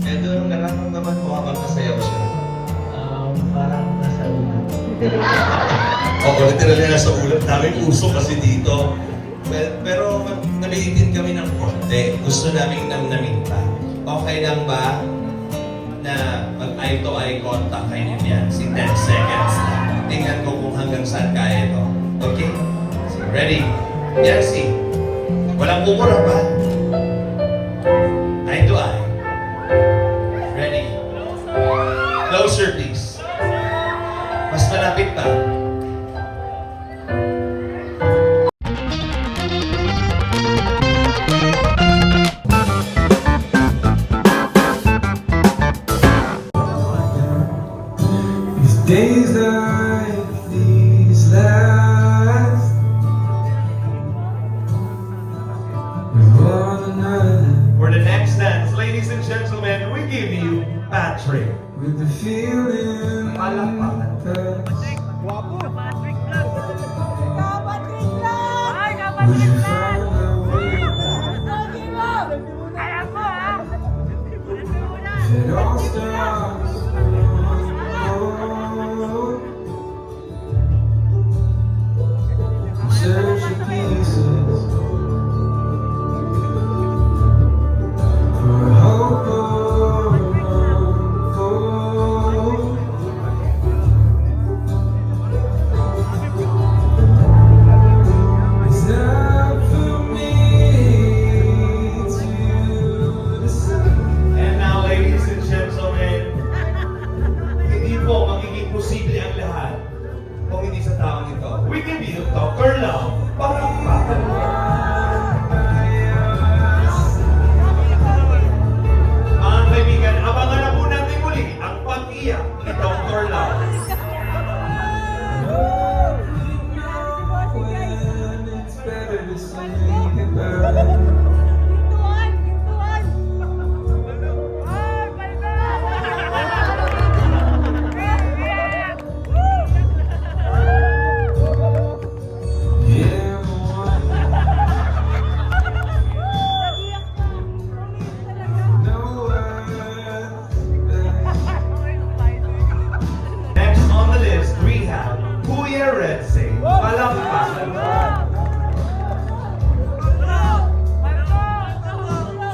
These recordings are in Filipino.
Eh, doon nararamdaman mo habang nasayaw siya. Parang nasa ulo. Oo, literally nasa ulat. Daming uso kasi dito. Pero naliitin kami ng konti. Gusto naming namnamin pa. Okay lang ba na mag-eye to eye contact kayo niyan? Si 10 seconds lang. Tingnan ko kung hanggang saan kaya ito. Okay? So, ready? Jersey. Walang umura pa. Eye to eye. Ready? Closer, please. Mas malapit pa. Days like these last with one another, For the next dance, ladies and gentlemen, we give you Patrick. with the feeling Palakpakan. that Patrick Vlog! Patrick Vlog! Ay, would you Patrick Vlog! find a way Pogi mo! Alam mo ha! that all stars search for pieces for hope or hope. It's not for me to decide. And now, ladies and gentlemen, hindi po magiging posible ang lahat kung hindi sa taong ito. We give you Dr. Love. Palakpakan. Mga kaibigan, abangan na po natin muli ang pag-iyak ni Dr. Love. When it's better to say goodbye. Pintuan! Pintuan! Ay, Yeah, no Next on the list, we have Kuya Redse. Palakpakan.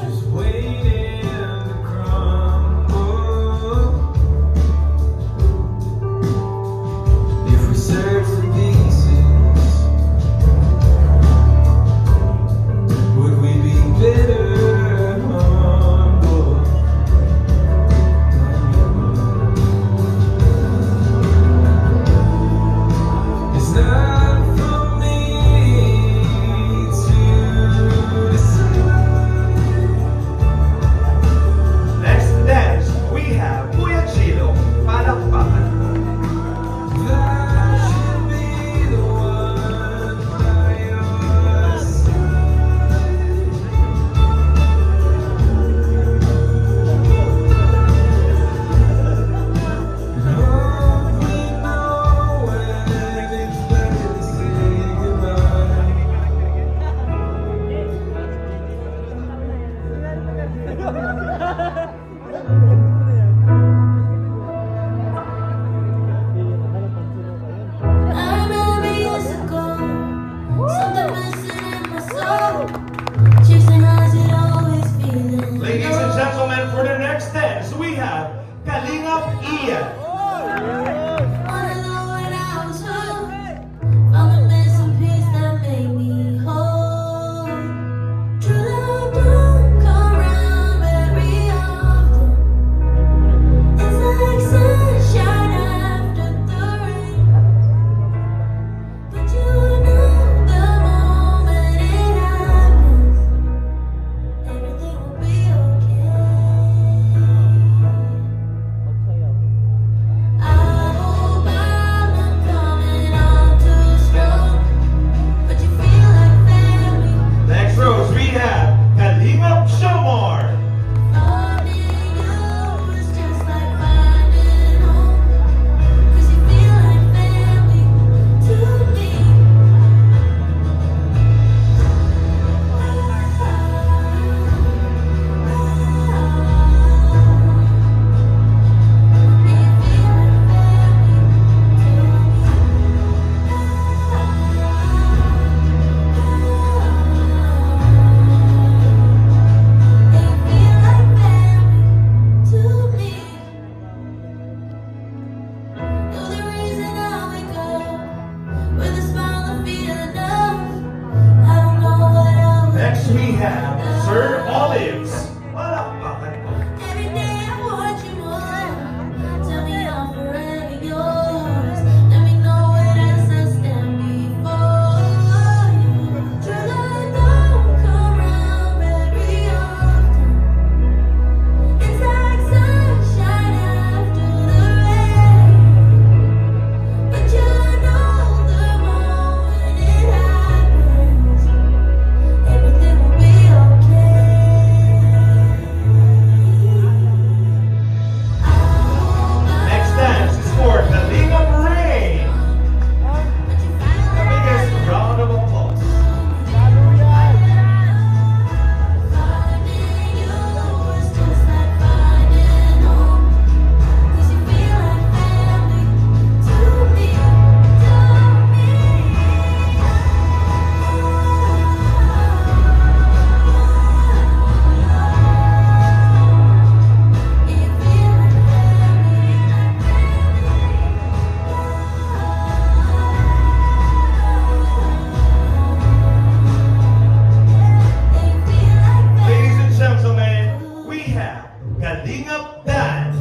just waiting to crumble. If we search the pieces, would we be better humble? It's not for me to decide. Next dance, we have Kuya Chilo. Palakpakan. That should be the one by your side. Oh, we know when it's better to say goodbye. I remember years ago, something missing in my soul. Chasing highs and always feeling Ladies and low. gentlemen, for the next dance, we have Kalingap Ian. Wanna know when I was hooked, found the missing piece that made me whole. True love don't come around very often. It's like sunshine after the rain. But you know the moment it happens, everything will be okay. Kalingap Dan.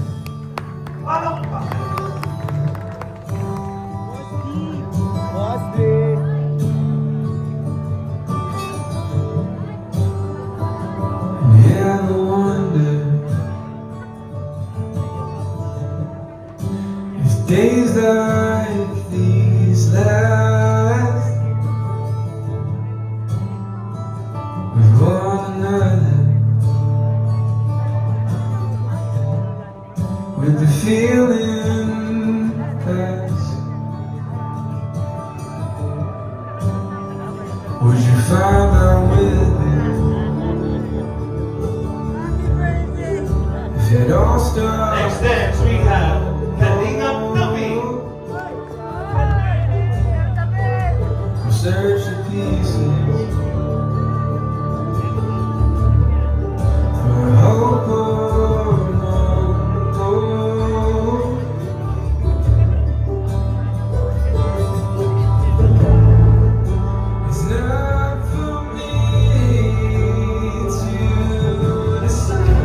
Palakpakan. Yeah, I wonder if days like these last with one another, with the feeling pass. Would you find out with it? If it all starts. Next dance, we have Kalingap Nabi. We'll search the pieces for hope or no hope. It's not for me to decide.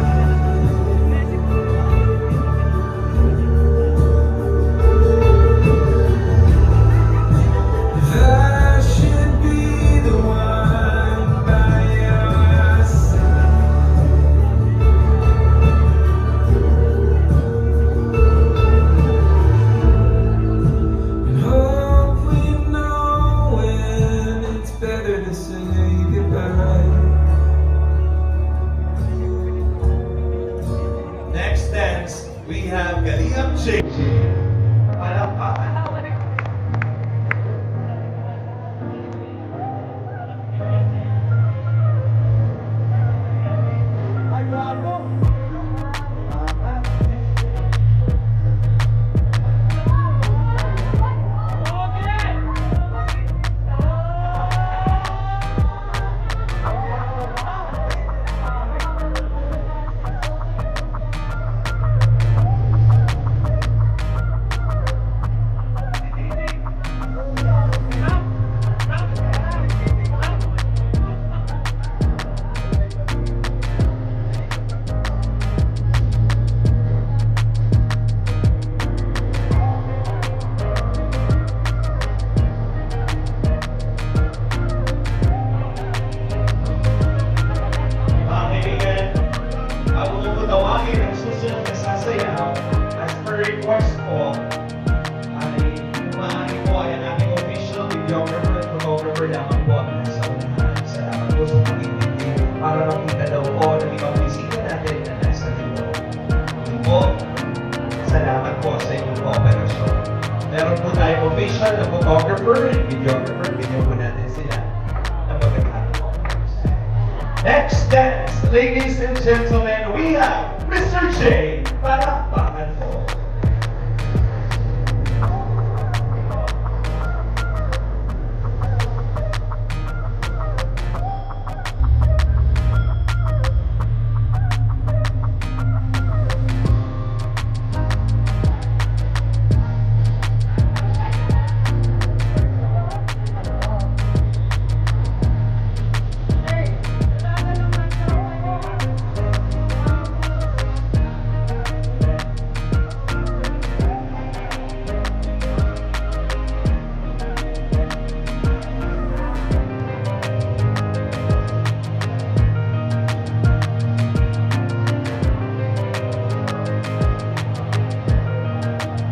If I should be the one by your side, and hope we know when it's better to say goodbye. Next dance, we have Kalingap JJ. Palakpakan. Mga kaibigan, bago ko po tawagin ang susunod na sasayaw, as per request po, ay umaanin po ay ang aming official videographer at photographer lamang po ang nasa unahan. Salamat po sa pag-ibig para makita daw po ng ibang bisita natin na nasa dito. Yun po, salamat po sa inyong kooperasyon. Meron po tayong official na photographer and videographer. Bigyan po natin sila ng pagkakataon. Next dance, ladies and gentlemen, we have Mr. J. Palakpakan po.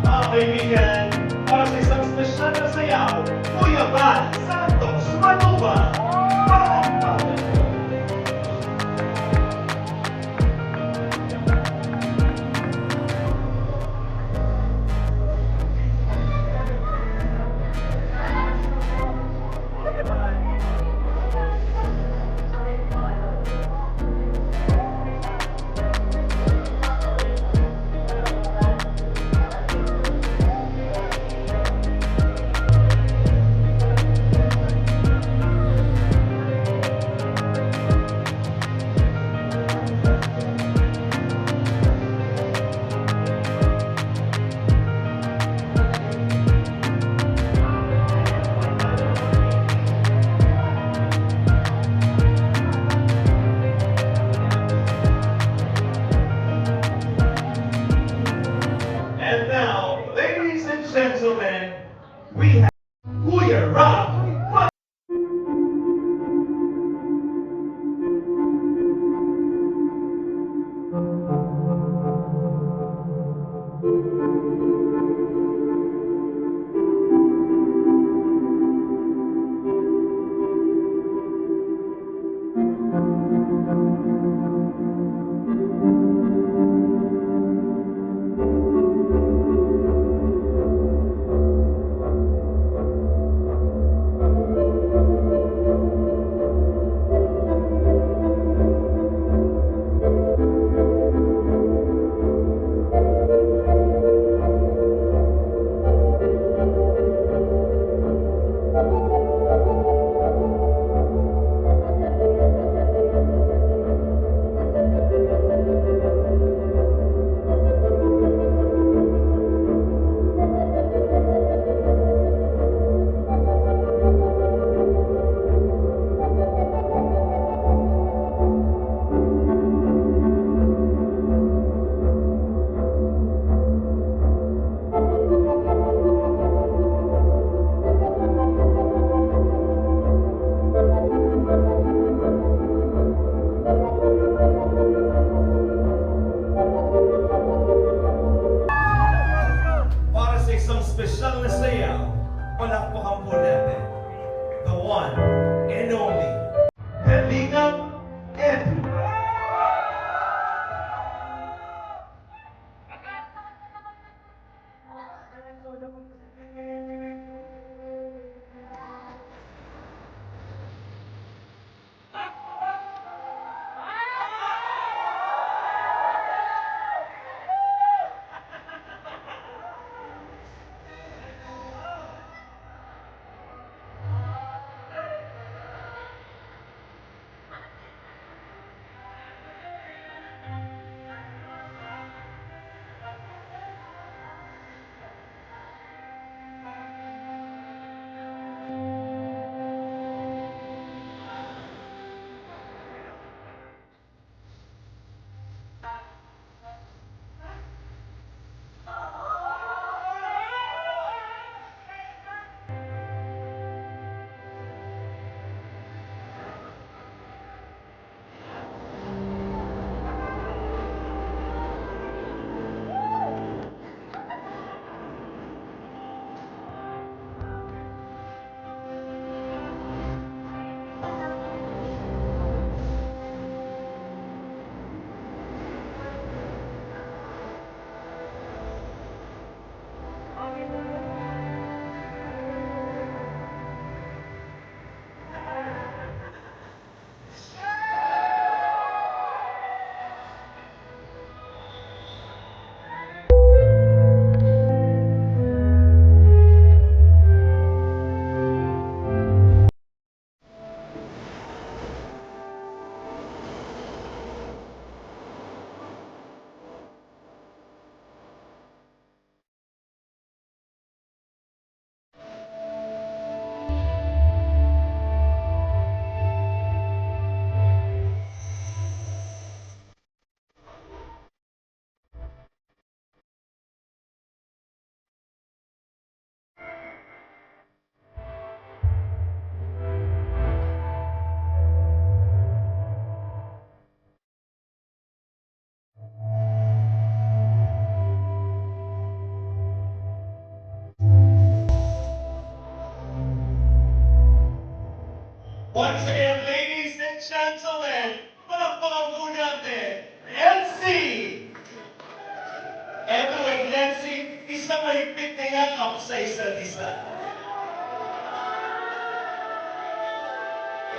Mga kaibigan, para sa isang espesyal na sayaw, Kuya Bal Santos Manuba. Palakpakan po. Once again, ladies and gentlemen, palakpakan po natin, Nancy! Eto ay Nancy, isang mahigpit na yakap sa isa't isa.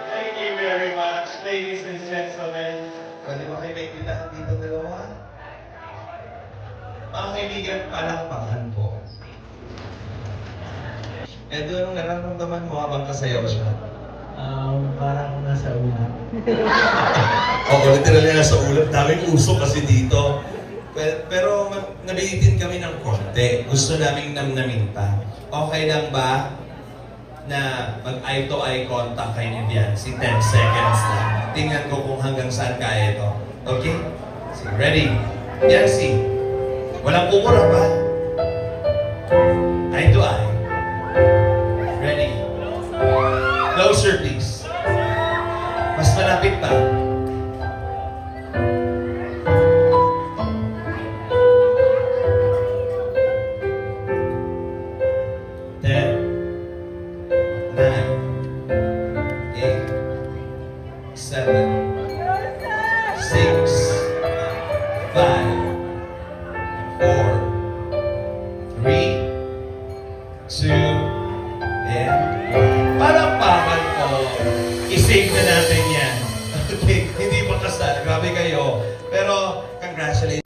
Thank you very much, ladies and gentlemen. Pwede ba kayo may pintahan dito dalawa? Mga kaibigan, palakpakan po. Edo, anong nararamdaman mo habang kasayaw siya? Parang nasa ulan. Oo, literally nasa ulam. Daming uso kasi dito. Pero nabihitin kami ng konti. Gusto naming namnamin pa. Okay lang ba na mag-eye to eye contact kayo ni Biancy? 10 seconds lang. Tingnan ko kung hanggang saan kaya ito. Okay? So, ready? Biancy, walang kumura pa. Eye to eye. Ready? Closer, please. Mas malapit pa. Ten, 9, 8, 7, 6, 5, 4, 3, 2, and 1. Palakpakan po. I-save na natin yan. Okay, hindi pa kasal. Grabe kayo. Pero, congratulations.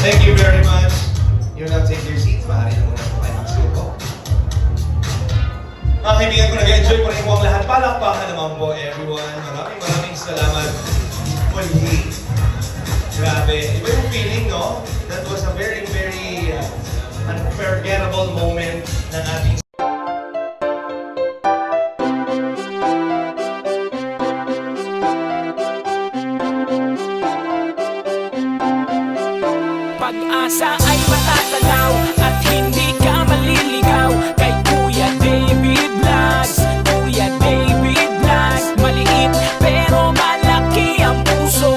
Thank you very much. You now take your seats. Maaari na muna po kayo magsuko. Mga kaibigan ko, nag-enjoy po rin po ang lahat. Palakpakan naman po, everyone. Maraming salamat. Muli. Grabe. Iba yung feeling, no? That was a very, very unforgettable moment ng ating Pag-asa ay matatanaw at hindi ka maliligaw kay Kuya David Vlogs. Kuya David Vlogs, maliit pero malaki ang puso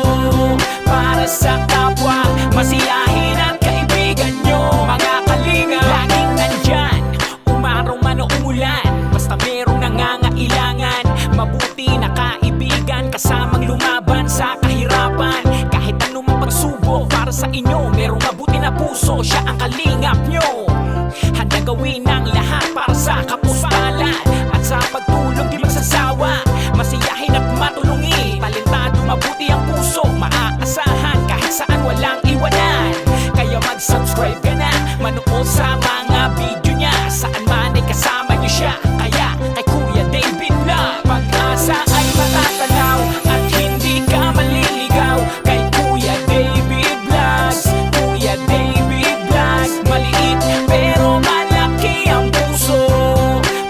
para sa kapwa, masiyahin at kaibigan nyo. Mga kalinga, laging nandyan, umaraw man o umulan, basta merong nangangailangan. Mabuti na kaibigan, kasamang lumaban sa kahirapan. Kahit anumang pagsubok para sa inyo, merong mabuti na puso, siya ang kalingap nyo. Handa gawin ang lahat para sa kapuspalad at sa pagtulong di magsasawa, masiyahin at matulungin. Talentado, mabuti ang puso, maaasahan kahit saan walang iwanan. Kaya mag-subscribe ka na, manood sa mga video niya, saan man ay kasama niyo siya. Kaya kay Kuya David Vlog, pag-asa ay matatanaw at hindi ka maliligaw kay Kuya David Vlogs. Kuya David Vlogs, maliit pero malaki ang puso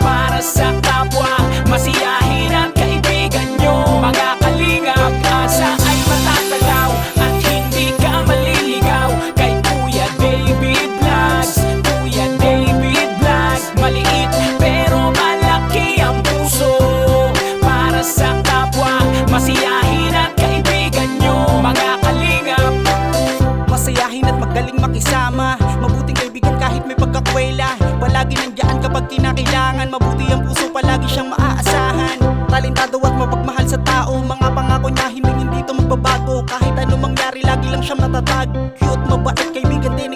para sa kapwa, masiyahin at kaibigan nyo. Mga kalinga, pag-asa ay matatanaw at hindi ka maliligaw kay Kuya David Vlogs. Kuya David Vlogs, maliit pero malaki ang puso para sa kapwa, masiyahin at kaibigan nyo. Mga kalingap, Masayahin at magaling makisama, mabuting kaibigan kahit may pagkakwela. Palagi nandiyan kapag kinakailangan, mabuti ang puso, palagi siyang maaasahan. Talentado at mapagmahal sa tao, mga pangako niya hindi ito magbabago. Kahit anong mangyari, lagi lang siyang matatag. Cute, mabait, kaibigan din